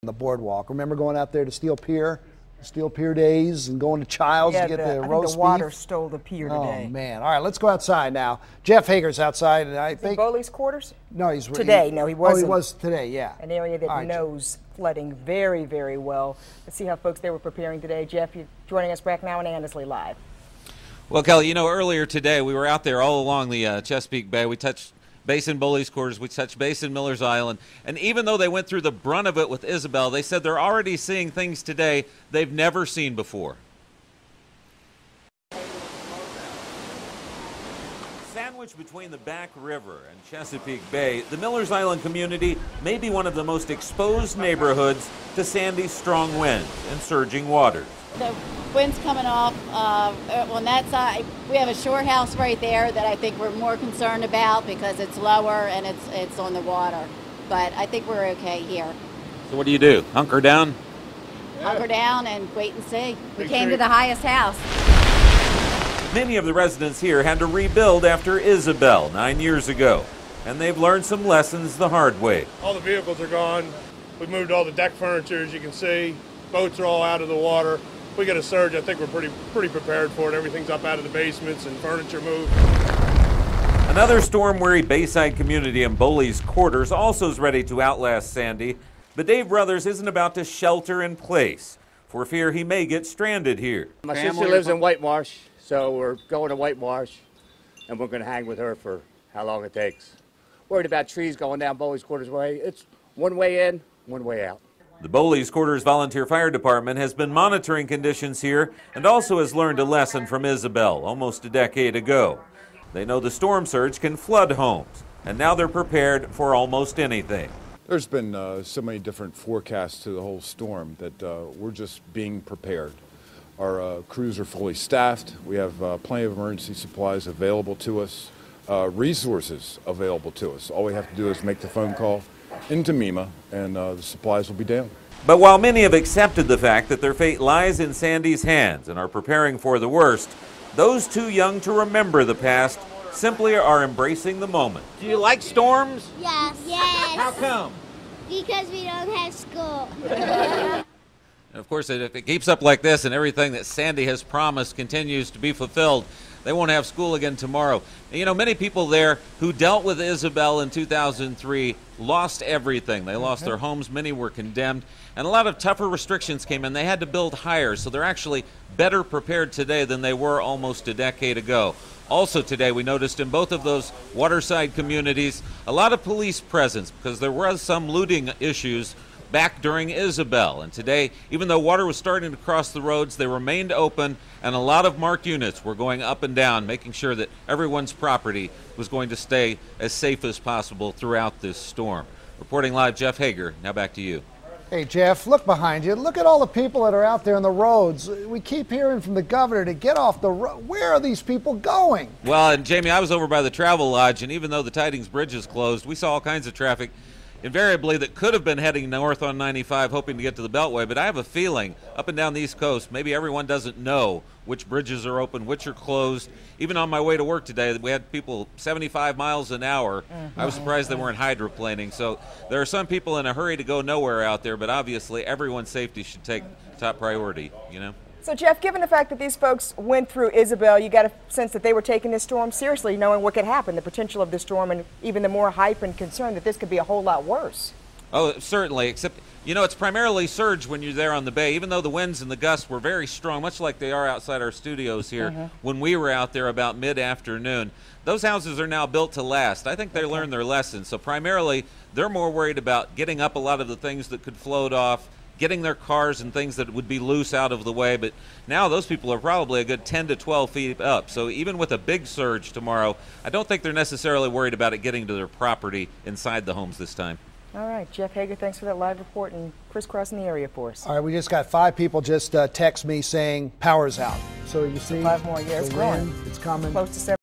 the boardwalk. Remember going out there to Steel Pier days, and going to Child's to get the roast I think the water beef? stole the pier today. Oh man! All right, let's go outside now. Jeff Hager's outside, and I think Bowley's quarters. No, he's today. No, he wasn't. Oh, he was today. Yeah. An area that knows flooding very, very well. Let's see how folks there were preparing today. Jeff, you're joining us back now on Annesley Live. Well, Kelly, you know, earlier today we were out there all along the Chesapeake Bay. We touched base in Bowley's quarters, we touched base in Miller's Island, and even though they went through the brunt of it with Isabel, they said they're already seeing things today they've never seen before. Sandwiched between the Back River and Chesapeake Bay, the Miller's Island community may be one of the most exposed neighborhoods to Sandy's strong winds and surging waters. The wind's coming off on that side. We have a shore house right there that I think we're more concerned about because it's lower and it's on the water. But I think we're okay here. So what do? Hunker down? Yeah. Hunker down and wait and see. We came to the highest house. Many of the residents here had to rebuild after Isabel 9 years ago, and they've learned some lessons the hard way. All the vehicles are gone. We moved all the deck furniture, as you can see. Boats are all out of the water. We get a surge, I think we're pretty prepared for it. Everything's up out of the basements and furniture moved. Another storm-weary Bayside community in Bowley's quarters also is ready to outlast Sandy, but Dave Brothers isn't about to shelter in place for fear he may get stranded here. My sister lives in White Marsh, so we're going to White Marsh, and we're going to hang with her for how long it takes. Worried about trees going down Bowley's quarters way. It's one way in, one way out. The Bowley's Quarters Volunteer Fire Department has been monitoring conditions here and also has learned a lesson from Isabel almost a decade ago. They know the storm surge can flood homes, and now they're prepared for almost anything. There's been so many different forecasts to the whole storm that we're just being prepared. Our crews are fully staffed. We have plenty of emergency supplies available to us, resources available to us. All we have to do is make the phone call into MEMA, and the supplies will be down. But while many have accepted the fact that their fate lies in Sandy's hands and are preparing for the worst, those too young to remember the past simply are embracing the moment. Do you like storms? Yes. Yes. How come? Because we don't have school. And of course, if it keeps up like this and everything that Sandy has promised continues to be fulfilled, they won't have school again tomorrow. And, you know, many people there who dealt with Isabel in 2003 lost everything. They lost their homes. Many were condemned. And a lot of tougher restrictions came in. They had to build higher. So they're actually better prepared today than they were almost a decade ago. Also today, we noticed in both of those waterside communities a lot of police presence because there was some looting issues back during Isabel. And today, even though water was starting to cross the roads, they remained open, and a lot of marked units were going up and down, making sure that everyone's property was going to stay as safe as possible throughout this storm. Reporting live, Jeff Hager. Now back to you. Hey, Jeff, look behind you. Look at all the people that are out there on the roads. We keep hearing from the governor to get off the road. Where are these people going? Well, and Jamie, I was over by the Travel Lodge, and even though the Tidings Bridge is closed, we saw all kinds of traffic invariably that could have been heading north on 95 hoping to get to the Beltway, but I have a feeling up and down the East Coast maybe everyone doesn't know which bridges are open, which are closed. Even on my way to work today, we had people 75 miles an hour. I was surprised they weren't hydroplaning. So there are some people in a hurry to go nowhere out there, but obviously everyone's safety should take top priority, you know? So, Jeff, given the fact that these folks went through Isabel, you got a sense that they were taking this storm seriously, knowing what could happen, the potential of this storm, and even the more hype and concern that this could be a whole lot worse. Oh, certainly, except, you know, it's primarily surge when you're there on the bay, even though the winds and the gusts were very strong, much like they are outside our studios here when we were out there about mid-afternoon. Those houses are now built to last. I think they learned their lesson. So primarily, they're more worried about getting up a lot of the things that could float off, getting their cars and things that would be loose out of the way, but now those people are probably a good 10 to 12 feet up. So even with a big surge tomorrow, I don't think they're necessarily worried about it getting to their property inside the homes this time. All right, Jeff Hager, thanks for that live report and crisscrossing the area for us. All right, we just got 5 people just text me saying power's out. So you see, 5 more, yeah, it's growing. It's coming. Close to 7.